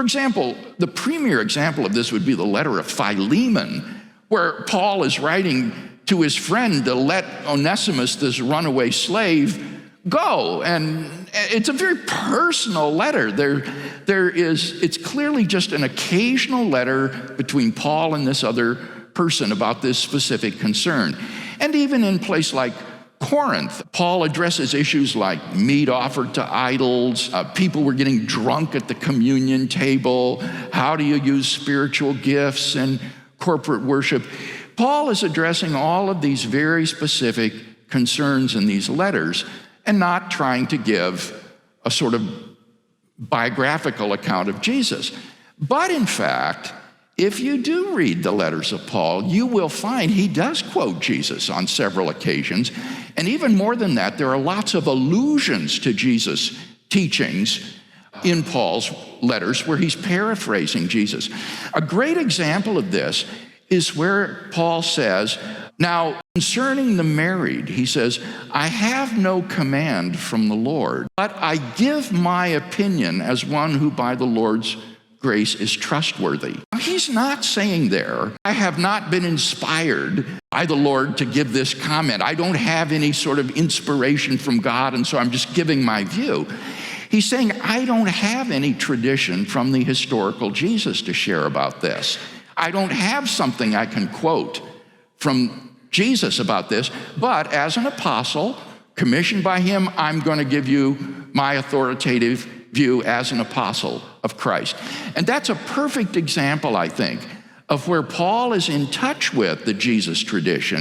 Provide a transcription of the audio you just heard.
For example, the premier example of this would be the letter of Philemon, where Paul is writing to his friend to let Onesimus, this runaway slave, go. And it's a very personal letter. It's clearly just an occasional letter between Paul and this other person about this specific concern. And even in a place like Corinth, Paul addresses issues like meat offered to idols, people were getting drunk at the communion table, how do you use spiritual gifts and corporate worship. Paul is addressing all of these very specific concerns in these letters and not trying to give a sort of biographical account of Jesus. But in fact, if you do read the letters of Paul, you will find he does quote Jesus on several occasions. And even more than that, there are lots of allusions to Jesus' teachings in Paul's letters where he's paraphrasing Jesus. A great example of this is where Paul says, now concerning the married, he says, I have no command from the Lord, but I give my opinion as one who by the Lord's grace is trustworthy. He's not saying there, I have not been inspired by the Lord to give this comment. I don't have any sort of inspiration from God, and so I'm just giving my view. He's saying, I don't have any tradition from the historical Jesus to share about this. I don't have something I can quote from Jesus about this, but as an apostle, commissioned by him, I'm going to give you my authoritative view as an apostle of Christ. And that's a perfect example, I think, of where Paul is in touch with the Jesus tradition.